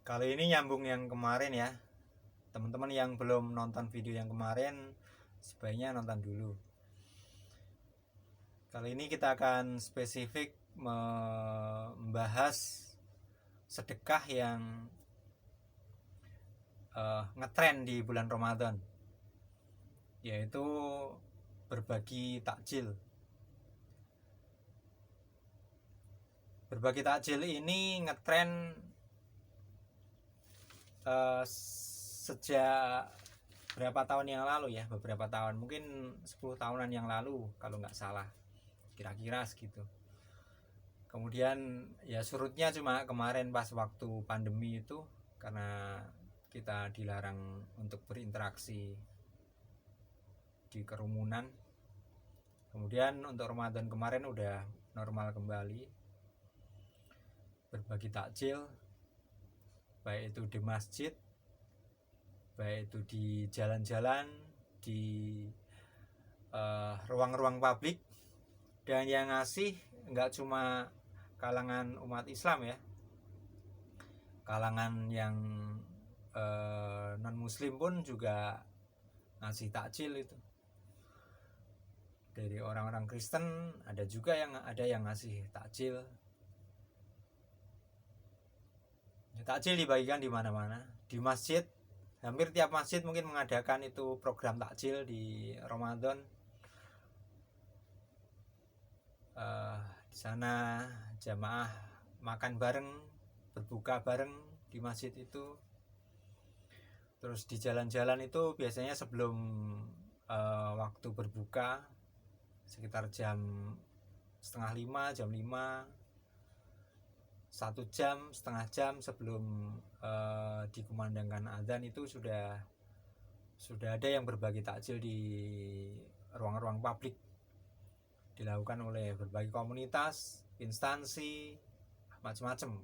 Kali ini nyambung yang kemarin ya. Teman-teman yang belum nonton video yang kemarin sebaiknya nonton dulu. Kali ini kita akan spesifik membahas sedekah yang ngetren di bulan Ramadan, yaitu berbagi takjil. Berbagi takjil ini ngetren sejak berapa tahun yang lalu ya, beberapa tahun, mungkin 10 tahunan yang lalu kalau nggak salah, kira-kira segitu. Kemudian ya surutnya cuma kemarin pas waktu pandemi itu, karena kita dilarang untuk berinteraksi di kerumunan. Kemudian untuk Ramadan kemarin udah normal kembali, berbagi takjil, baik itu di masjid, baik itu di jalan-jalan, di ruang-ruang publik. Dan yang ngasih nggak cuma kalangan umat Islam ya, kalangan yang non muslim pun juga ngasih takjil itu. Dari orang-orang Kristen ada juga yang ngasih takjil. Takjil dibagikan di mana-mana, di masjid. Hampir tiap masjid mungkin mengadakan itu program takjil di Ramadan. Di sana jamaah makan bareng, berbuka bareng di masjid itu. Terus di jalan-jalan itu biasanya sebelum waktu berbuka, sekitar jam 4:30, jam 5, 1 jam, setengah jam sebelum dikumandangkan adzan itu sudah ada yang berbagi takjil di ruang-ruang publik, dilakukan oleh berbagai komunitas, instansi, macam-macam.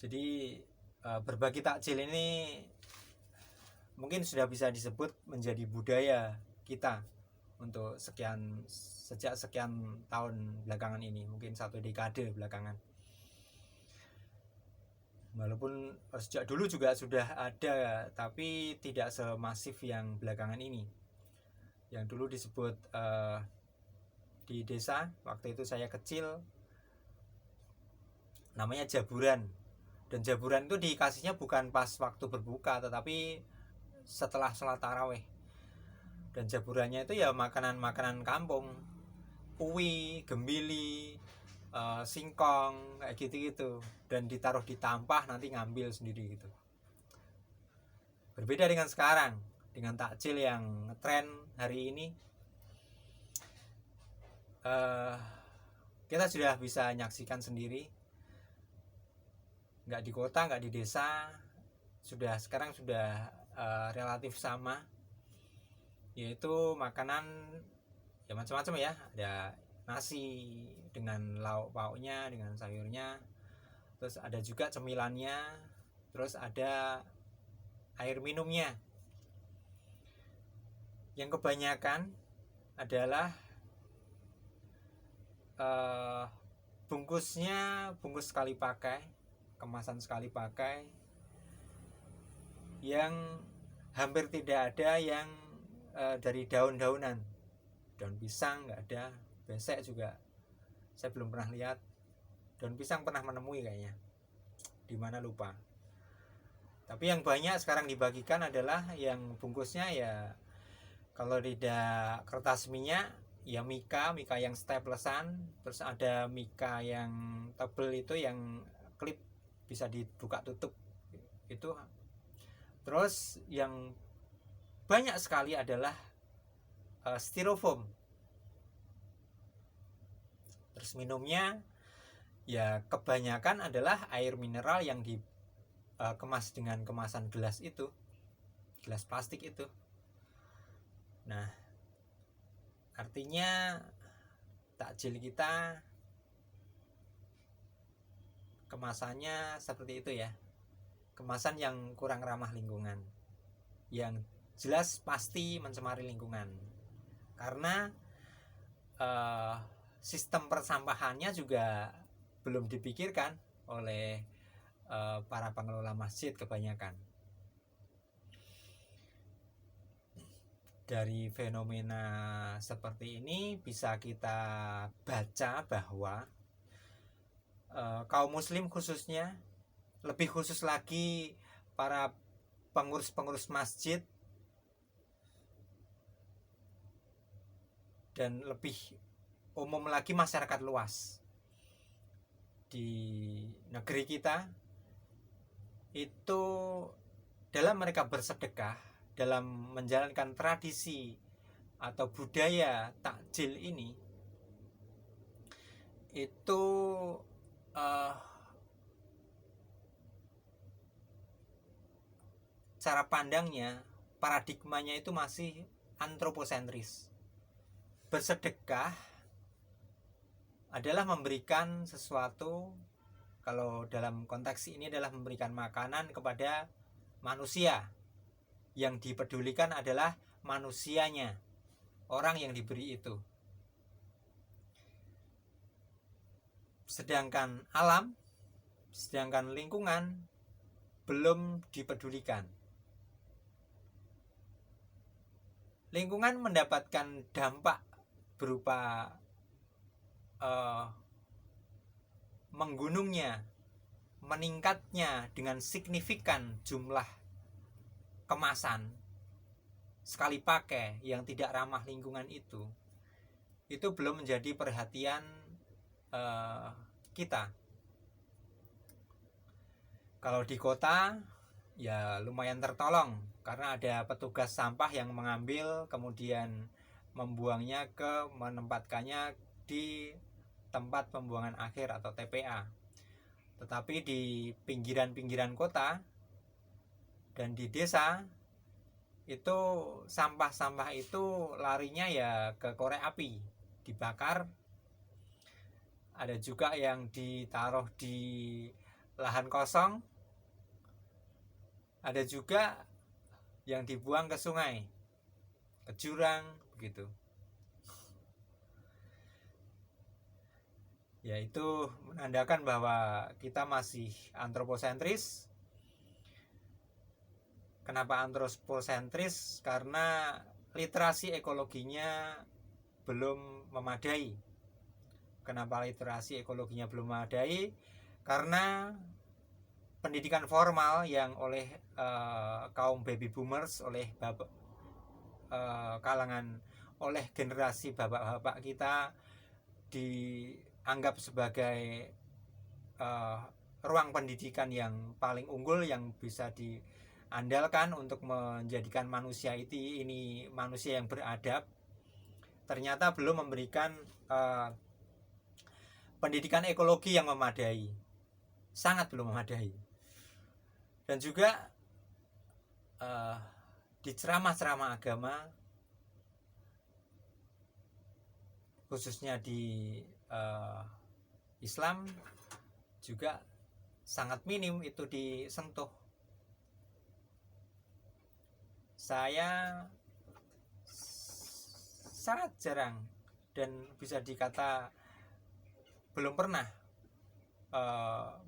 Jadi berbagi takjil ini mungkin sudah bisa disebut menjadi budaya kita untuk sejak sekian tahun belakangan ini, mungkin 1 dekade belakangan. Walaupun sejak dulu juga sudah ada, tapi tidak semasif yang belakangan ini. Yang dulu disebut di desa waktu itu saya kecil namanya jaburan. Dan jaburan itu dikasihnya bukan pas waktu berbuka, tetapi setelah sholat taraweh. Dan jaburannya itu ya makanan-makanan kampung, uwi, gembili, singkong, kayak gitu-gitu. Dan ditaruh di tampah, nanti ngambil sendiri gitu. Berbeda dengan sekarang, dengan takjil yang tren hari ini, kita sudah bisa menyaksikan sendiri. Nggak di kota, nggak di desa, sekarang sudah relatif sama, yaitu makanan ya macam-macam ya. Ada nasi dengan lauk pauknya, dengan sayurnya, terus ada juga cemilannya, terus ada air minumnya. Yang kebanyakan adalah bungkusnya bungkus sekali pakai, kemasan sekali pakai, yang hampir tidak ada yang dari daun-daunan. Daun pisang nggak ada, besek juga saya belum pernah lihat. Daun pisang pernah menemui kayaknya, di mana lupa. Tapi yang banyak sekarang dibagikan adalah yang bungkusnya ya, kalau tidak kertas minyak ya mika yang staplesan, terus ada mika yang tebel itu yang klip bisa dibuka tutup itu. Terus yang banyak sekali adalah styrofoam. Terus minumnya ya kebanyakan adalah air mineral yang dikemas dengan kemasan gelas itu, gelas plastik itu. Nah, artinya takjil kita kemasannya seperti itu ya, kemasan yang kurang ramah lingkungan, yang jelas pasti mencemari lingkungan, karena sistem persampahannya juga belum dipikirkan oleh para pengelola masjid kebanyakan. Dari fenomena seperti ini bisa kita baca bahwa kaum muslim khususnya, lebih khusus lagi para pengurus-pengurus masjid, dan lebih umum lagi masyarakat luas di negeri kita itu, dalam mereka bersedekah, dalam menjalankan tradisi atau budaya takjil ini, itu cara pandangnya, paradigmanya itu masih antroposentris. Bersedekah adalah memberikan sesuatu, kalau dalam konteks ini adalah memberikan makanan kepada manusia. Yang dipedulikan adalah manusianya, orang yang diberi itu. Sedangkan alam, sedangkan lingkungan belum dipedulikan. Lingkungan mendapatkan dampak berupa menggunungnya, meningkatnya dengan signifikan jumlah kemasan sekali pakai yang tidak ramah lingkungan itu belum menjadi perhatian kita. Kalau di kota ya lumayan tertolong karena ada petugas sampah yang mengambil kemudian membuangnya menempatkannya di tempat pembuangan akhir atau TPA. Tetapi di pinggiran-pinggiran kota dan di desa itu sampah-sampah itu larinya ya ke korek api, dibakar. Ada juga yang ditaruh di lahan kosong, ada juga yang dibuang ke sungai, ke jurang, begitu. Ya, itu menandakan bahwa kita masih antroposentris. Kenapa antroposentris? Karena literasi ekologinya belum memadai. Kenapa literasi ekologinya belum memadai? Karena pendidikan formal yang oleh kaum baby boomers, oleh kalangan, oleh generasi bapak-bapak kita dianggap sebagai ruang pendidikan yang paling unggul, yang bisa diandalkan untuk menjadikan manusia ini manusia yang beradab. Ternyata belum memberikan pendidikan ekologi yang memadai, sangat belum memadai. Dan juga di ceramah-ceramah agama, khususnya di Islam, juga sangat minim itu disentuh. Saya sangat jarang dan bisa dikata belum pernah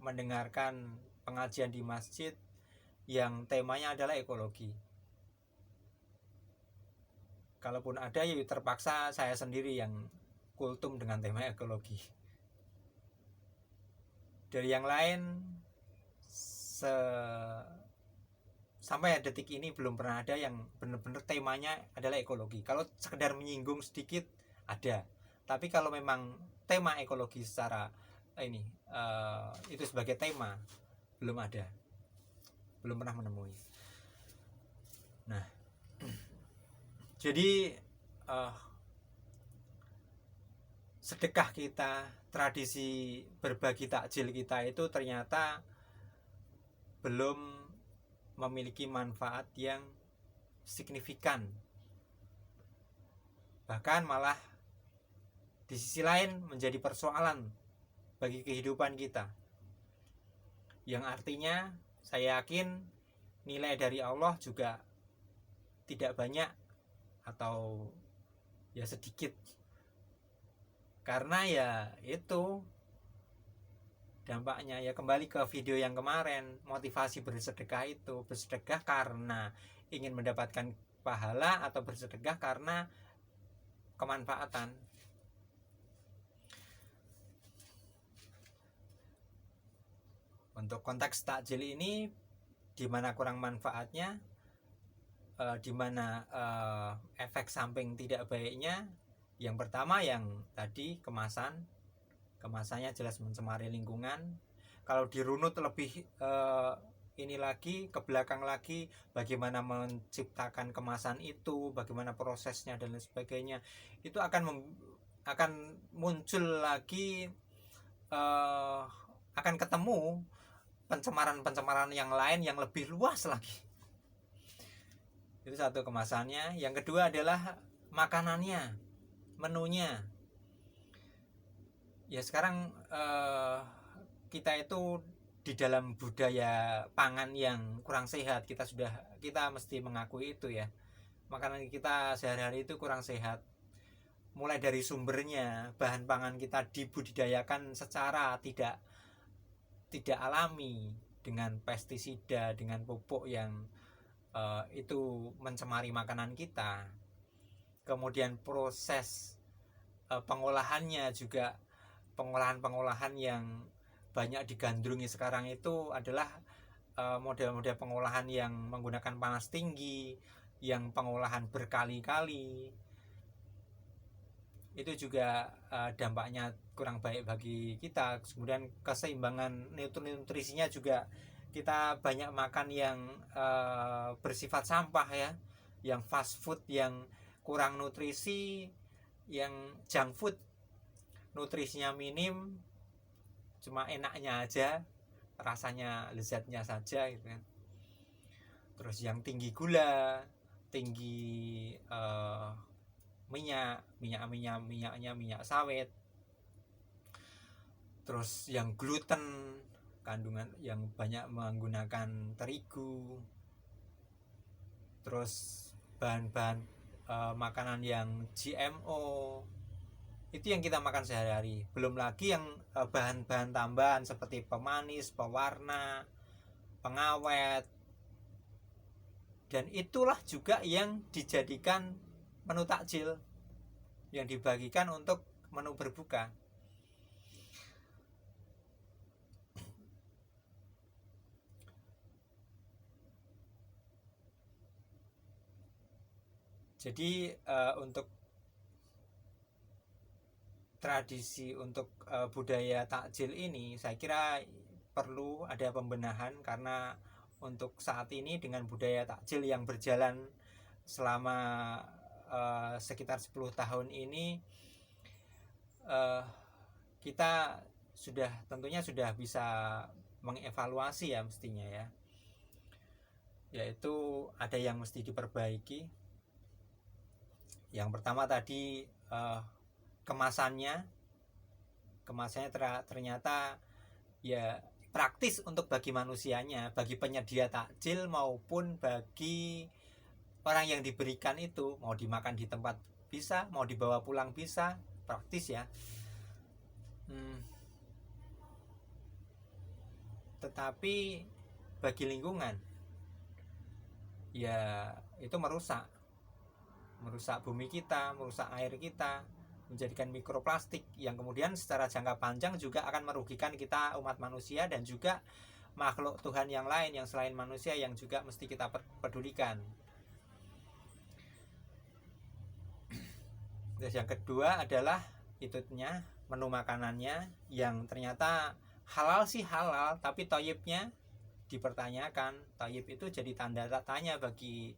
mendengarkan pengajian di masjid yang temanya adalah ekologi. Kalaupun ada ya terpaksa saya sendiri yang kultum dengan tema ekologi. Dari yang lain sampai detik ini belum pernah ada yang benar-benar temanya adalah ekologi. Kalau sekedar menyinggung sedikit ada, tapi kalau memang tema ekologi secara itu sebagai tema belum ada, belum pernah menemui. Nah, jadi sedekah kita, tradisi berbagi takjil kita itu ternyata belum memiliki manfaat yang signifikan. Bahkan malah di sisi lain menjadi persoalan bagi kehidupan kita, yang artinya saya yakin nilai dari Allah juga tidak banyak atau ya sedikit. Karena ya itu dampaknya ya kembali ke video yang kemarin, motivasi bersedekah itu bersedekah karena ingin mendapatkan pahala atau bersedekah karena kemanfaatan. Untuk konteks takjil ini di mana kurang manfaatnya, di mana efek samping tidak baiknya. Yang pertama yang tadi kemasannya jelas mencemari lingkungan. Kalau dirunut lebih ini lagi ke belakang lagi, bagaimana menciptakan kemasan itu, bagaimana prosesnya dan lain sebagainya, itu akan muncul lagi, akan ketemu pencemaran yang lain yang lebih luas lagi. Itu satu, kemasannya. Yang kedua adalah makanannya, menunya. Ya sekarang kita itu di dalam budaya pangan yang kurang sehat, kita mesti mengakui itu ya. Makanan kita sehari-hari itu kurang sehat. Mulai dari sumbernya, bahan pangan kita dibudidayakan secara tidak alami, dengan pestisida, dengan pupuk yang itu mencemari makanan kita. Kemudian proses pengolahannya juga, pengolahan yang banyak digandrungi sekarang itu adalah model-model pengolahan yang menggunakan panas tinggi, yang pengolahan berkali-kali. Itu juga dampaknya kurang baik bagi kita. Kemudian keseimbangan nutrisinya juga, kita banyak makan yang bersifat sampah ya, yang fast food, yang kurang nutrisi, yang junk food, nutrisinya minim, cuma enaknya aja, rasanya lezatnya saja gitu kan. Terus yang tinggi gula, tinggi minyaknya sawit. Terus yang gluten, kandungan yang banyak menggunakan terigu. Terus bahan-bahan makanan yang GMO, itu yang kita makan sehari-hari. Belum lagi yang bahan-bahan tambahan seperti pemanis, pewarna, pengawet. Dan itulah juga yang dijadikan menu takjil, yang dibagikan untuk menu berbuka. Jadi untuk tradisi, untuk budaya takjil ini saya kira perlu ada pembenahan, karena untuk saat ini dengan budaya takjil yang berjalan selama sekitar 10 tahun ini, kita tentunya sudah bisa mengevaluasi ya mestinya ya, yaitu ada yang mesti diperbaiki. Yang pertama tadi kemasannya ternyata ya praktis untuk bagi manusianya, bagi penyedia takjil maupun bagi orang yang diberikan itu. Mau dimakan di tempat bisa, mau dibawa pulang bisa, praktis ya. Tetapi bagi lingkungan ya itu merusak bumi kita, merusak air kita, menjadikan mikroplastik yang kemudian secara jangka panjang juga akan merugikan kita umat manusia dan juga makhluk Tuhan yang lain yang selain manusia, yang juga mesti kita pedulikan. Terus yang kedua adalah itunya, menu makanannya yang ternyata halal sih halal, tapi thayyibnya dipertanyakan. Thayyib itu jadi tanda tanya bagi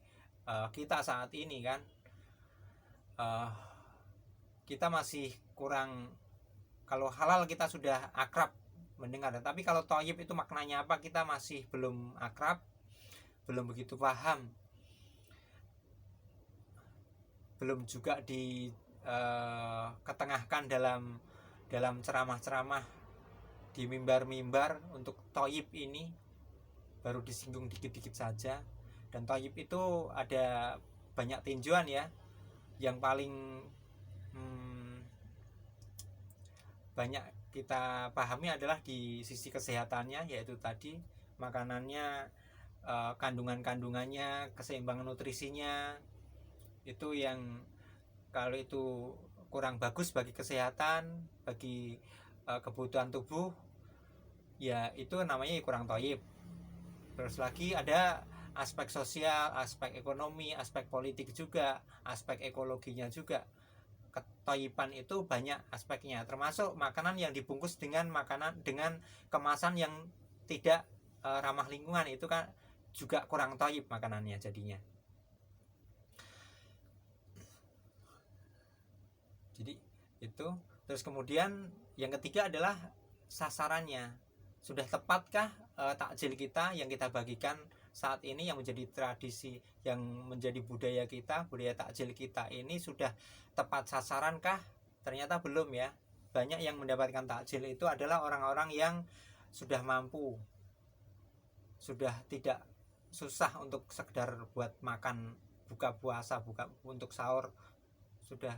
kita saat ini kan. Kita masih kurang. Kalau halal kita sudah akrab mendengar, tapi kalau thayyib itu maknanya apa, kita masih belum akrab, belum begitu paham, belum juga ketengahkan dalam ceramah-ceramah di mimbar-mimbar. Untuk thayyib ini baru disinggung dikit-dikit saja. Dan thayyib itu ada banyak tinjauan ya. Yang paling banyak kita pahami adalah di sisi kesehatannya, yaitu tadi makanannya, kandungan-kandungannya, keseimbangan nutrisinya itu yang kalau itu kurang bagus bagi kesehatan, bagi kebutuhan tubuh, ya itu namanya kurang toyib. Terus lagi ada aspek sosial, aspek ekonomi, aspek politik juga, aspek ekologinya juga. Ketoyiban itu banyak aspeknya, termasuk makanan yang dibungkus dengan kemasan yang tidak ramah lingkungan, itu kan juga kurang toyib makanannya jadinya. Jadi itu. Terus kemudian yang ketiga adalah sasarannya. Sudah tepatkah takjil kita yang kita bagikan saat ini, yang menjadi tradisi, yang menjadi budaya kita, budaya takjil kita ini sudah tepat sasarankah? Ternyata belum ya. Banyak yang mendapatkan takjil itu adalah orang-orang yang sudah mampu, sudah tidak susah untuk sekedar buat makan buka puasa, buka untuk sahur, sudah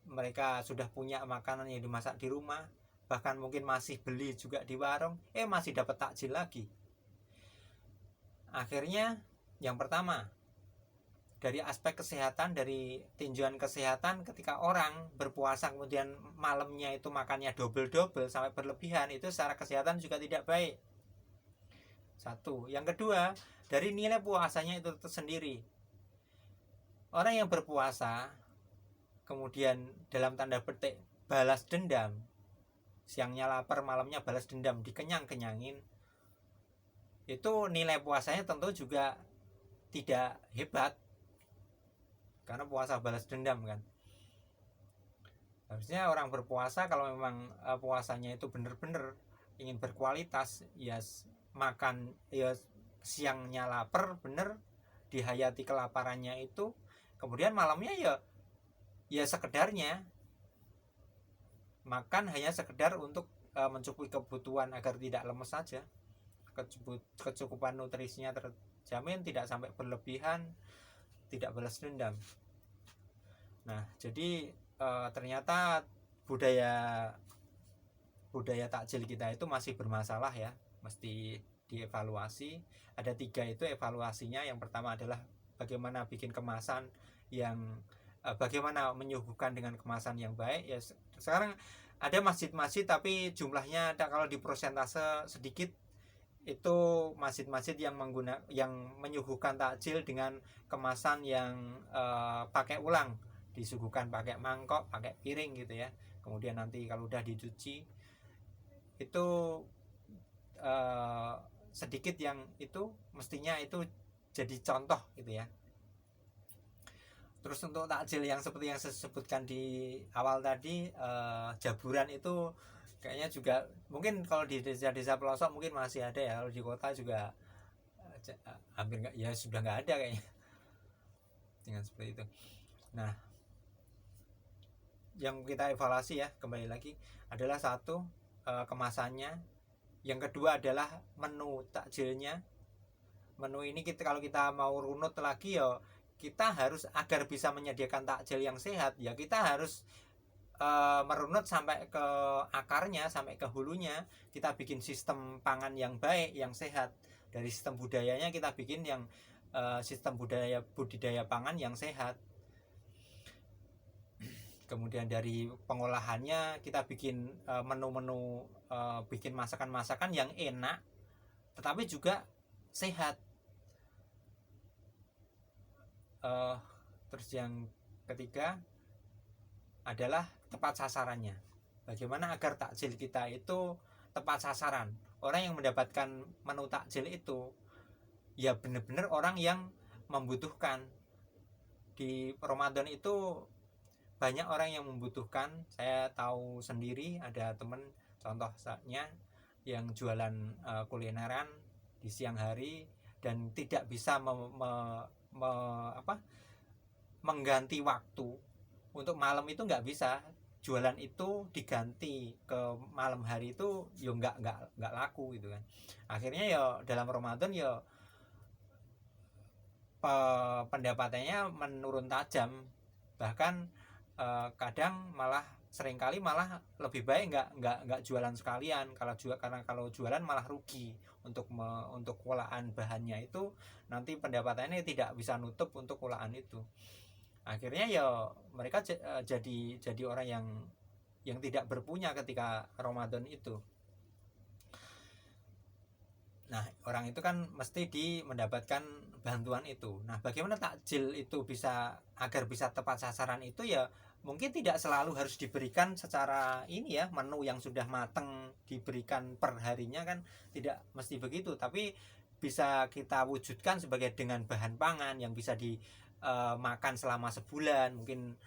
mereka sudah punya makanan yang dimasak di rumah, bahkan mungkin masih beli juga di warung, masih dapat takjil lagi. Akhirnya yang pertama, dari aspek kesehatan, dari tinjauan kesehatan, ketika orang berpuasa kemudian malamnya itu makannya double-double sampai berlebihan, itu secara kesehatan juga tidak baik. Satu. Yang kedua, dari nilai puasanya itu tersendiri. Orang yang berpuasa kemudian dalam tanda petik balas dendam, siangnya lapar malamnya balas dendam, dikenyang-kenyangin, itu nilai puasanya tentu juga tidak hebat, karena puasa balas dendam kan. Harusnya orang berpuasa kalau memang puasanya itu benar-benar ingin berkualitas, ya makan ya siangnya lapar bener, dihayati kelaparannya itu, kemudian malamnya ya sekedarnya makan, hanya sekedar untuk mencukupi kebutuhan agar tidak lemes saja. Kecukupan nutrisinya terjamin, tidak sampai berlebihan, tidak balas dendam. Nah, jadi ternyata budaya takjil kita itu masih bermasalah ya, mesti dievaluasi. Ada 3 itu evaluasinya. Yang pertama adalah bagaimana bikin kemasan yang bagaimana menyuguhkan dengan kemasan yang baik ya. Sekarang ada masjid-masjid tapi jumlahnya kalau di persentase sedikit, itu masjid-masjid yang menyuguhkan takjil dengan kemasan yang pakai ulang, disuguhkan pakai mangkok, pakai piring gitu ya. Kemudian nanti kalau udah dicuci itu sedikit, yang itu mestinya itu jadi contoh gitu ya. Terus untuk takjil yang seperti yang saya sebutkan di awal tadi, jaburan itu kayaknya juga mungkin kalau di desa-desa pelosok mungkin masih ada ya, kalau di kota juga hampir nggak, ya sudah nggak ada kayaknya dengan seperti itu. Nah, yang kita evaluasi ya kembali lagi adalah satu, kemasannya. Yang kedua adalah menu takjilnya. Menu ini kalau kita mau runut lagi ya, kita harus, agar bisa menyediakan takjil yang sehat ya, kita harus merunut sampai ke akarnya, sampai ke hulunya. Kita bikin sistem pangan yang baik, yang sehat. Dari sistem budayanya kita bikin yang sistem budidaya pangan yang sehat. Kemudian dari pengolahannya kita bikin menu-menu, bikin masakan-masakan yang enak tetapi juga sehat. Terus yang ketiga adalah tepat sasarannya. Bagaimana agar takjil kita itu tepat sasaran. Orang yang mendapatkan menu takjil itu ya benar-benar orang yang membutuhkan. Di Ramadan itu banyak orang yang membutuhkan. Saya tahu sendiri, ada teman contohnya yang jualan kulineran di siang hari dan tidak bisa mengganti waktu untuk malam itu, nggak bisa. Jualan itu diganti ke malam hari itu ya nggak laku gitu kan. Akhirnya ya dalam Ramadan ya pendapatannya menurun tajam, bahkan kadang malah seringkali malah lebih baik nggak jualan sekalian. Karena kalau jualan malah rugi untuk olahan bahannya itu, nanti pendapatannya tidak bisa nutup untuk olahan itu. Akhirnya ya mereka jadi orang yang tidak berpunya ketika Ramadan itu. Nah, orang itu kan mesti mendapatkan bantuan itu. Nah, bagaimana takjil itu agar bisa tepat sasaran itu, ya mungkin tidak selalu harus diberikan secara ini ya, menu yang sudah mateng diberikan per harinya kan, tidak mesti begitu, tapi bisa kita wujudkan sebagai dengan bahan pangan yang bisa dimakan selama sebulan, mungkin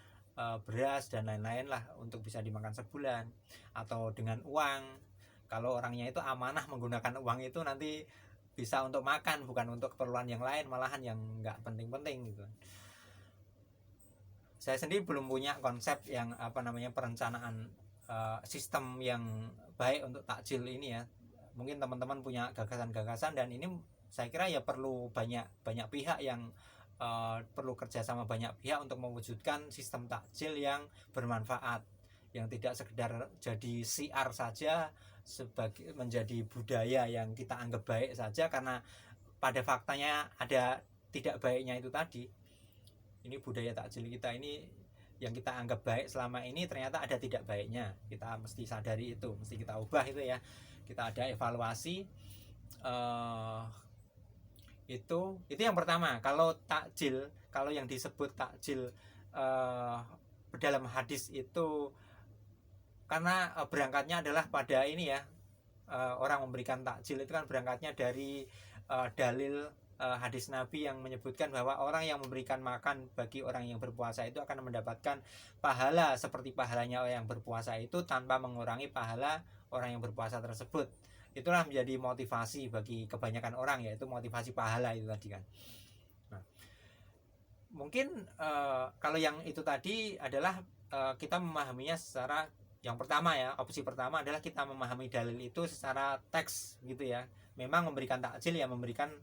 beras dan lain-lain lah untuk bisa dimakan sebulan, atau dengan uang. Kalau orangnya itu amanah menggunakan uang itu, nanti bisa untuk makan, bukan untuk keperluan yang lain, malahan yang nggak penting-penting gitu. Saya sendiri belum punya konsep yang perencanaan sistem yang baik untuk takjil ini ya. Mungkin teman-teman punya gagasan-gagasan, dan ini saya kira ya perlu banyak pihak yang perlu kerja sama banyak pihak untuk mewujudkan sistem takjil yang bermanfaat, yang tidak sekedar jadi siar saja, sebagai menjadi budaya yang kita anggap baik saja, karena pada faktanya ada tidak baiknya itu tadi. Ini budaya takjil kita ini yang kita anggap baik selama ini ternyata ada tidak baiknya. Kita mesti sadari itu, mesti kita ubah itu ya. Kita ada evaluasi. Itu yang pertama. Kalau takjil, kalau yang disebut takjil dalam hadis itu, karena berangkatnya adalah pada ini ya, orang memberikan takjil itu kan berangkatnya dari dalil hadis Nabi yang menyebutkan bahwa orang yang memberikan makan bagi orang yang berpuasa itu akan mendapatkan pahala seperti pahalanya orang yang berpuasa itu, tanpa mengurangi pahala orang yang berpuasa tersebut. Itulah menjadi motivasi bagi kebanyakan orang, yaitu motivasi pahala itu tadi kan. Nah, mungkin kalau yang itu tadi adalah kita memahaminya secara, yang pertama ya, opsi pertama adalah kita memahami dalil itu secara teks gitu ya. Memang memberikan takjil ya memberikan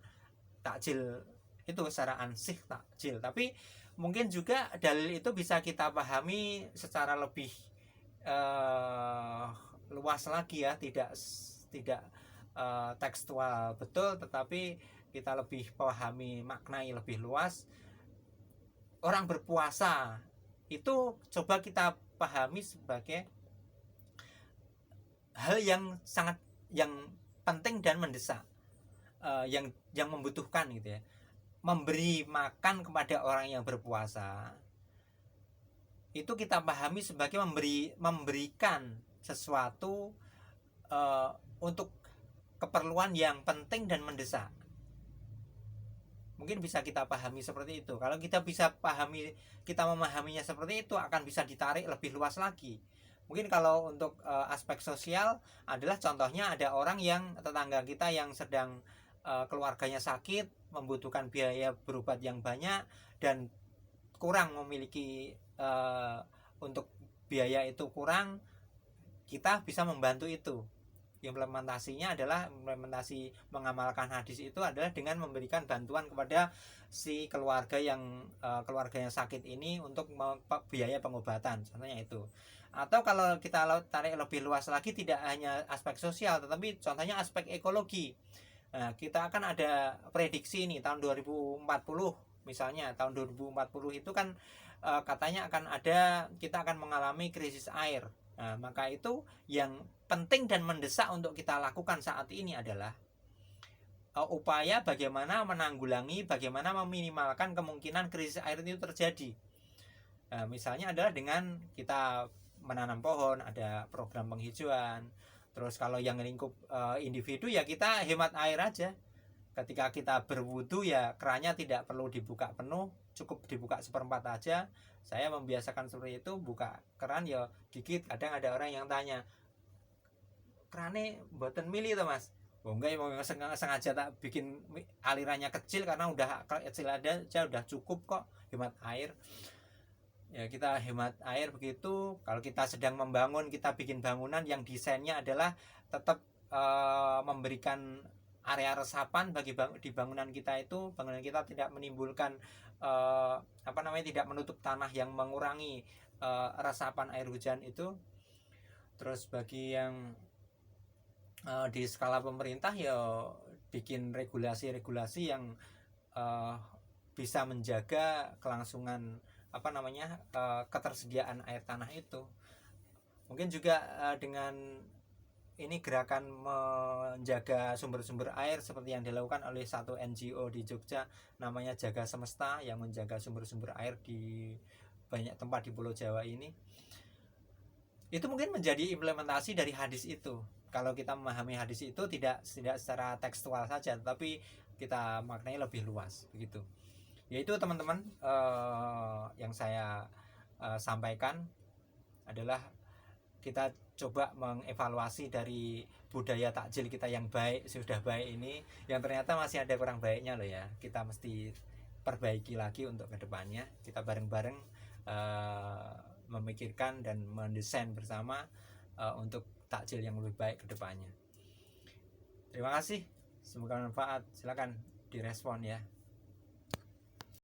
takjil itu secara ansih takjil, tapi mungkin juga dalil itu bisa kita pahami secara lebih luas lagi ya, tidak tekstual betul, tetapi kita lebih pahami, maknai lebih luas. Orang berpuasa itu coba kita pahami sebagai hal yang sangat penting dan mendesak, yang membutuhkan gitu ya. Memberi makan kepada orang yang berpuasa itu kita pahami sebagai memberikan sesuatu untuk keperluan yang penting dan mendesak. Mungkin bisa kita pahami seperti itu. Kalau kita memahaminya seperti itu, akan bisa ditarik lebih luas lagi. Mungkin kalau untuk aspek sosial adalah contohnya ada orang yang tetangga kita yang sedang keluarganya sakit, membutuhkan biaya berobat yang banyak dan kurang memiliki untuk biaya itu kurang, kita bisa membantu itu. Implementasinya adalah implementasi mengamalkan hadis itu adalah dengan memberikan bantuan kepada si keluarganya sakit ini untuk biaya pengobatan, contohnya itu. Atau kalau kita tarik lebih luas lagi, tidak hanya aspek sosial tetapi contohnya aspek ekologi. Nah, kita akan ada prediksi nih tahun 2040, misalnya tahun 2040 itu kan katanya kita akan mengalami krisis air. Nah, maka itu yang penting dan mendesak untuk kita lakukan saat ini adalah upaya bagaimana menanggulangi, bagaimana meminimalkan kemungkinan krisis air itu terjadi. Nah, misalnya adalah dengan kita menanam pohon, ada program penghijauan. Terus kalau yang lingkup individu ya kita hemat air aja. Ketika kita berwudu ya kerannya tidak perlu dibuka penuh, cukup dibuka seperempat aja. Saya membiasakan seperti itu, buka keran ya dikit. Kadang ada orang yang tanya, kerannya mboten mili tuh mas? Oh enggak ya, sengaja tak bikin alirannya kecil karena udah kecil aja udah cukup kok, hemat air. Ya kita hemat air begitu. Kalau kita sedang membangun, kita bikin bangunan yang desainnya adalah tetap memberikan area resapan di bangunan kita itu. Bangunan kita tidak menimbulkan tidak menutup tanah yang mengurangi resapan air hujan itu. Terus bagi yang di skala pemerintah ya bikin regulasi-regulasi yang bisa menjaga kelangsungan ketersediaan air tanah itu. Mungkin juga dengan ini gerakan menjaga sumber-sumber air seperti yang dilakukan oleh satu NGO di Jogja namanya Jaga Semesta, yang menjaga sumber-sumber air di banyak tempat di Pulau Jawa ini. Itu mungkin menjadi implementasi dari hadis itu. Kalau kita memahami hadis itu tidak secara tekstual saja, tapi kita maknanya lebih luas begitu. Yaitu teman-teman, yang saya sampaikan adalah kita coba mengevaluasi dari budaya takjil kita yang sudah baik ini, yang ternyata masih ada kurang baiknya loh ya. Kita mesti perbaiki lagi untuk kedepannya. Kita bareng-bareng memikirkan dan mendesain bersama untuk takjil yang lebih baik kedepannya. Terima kasih, semoga bermanfaat. Silakan direspon ya.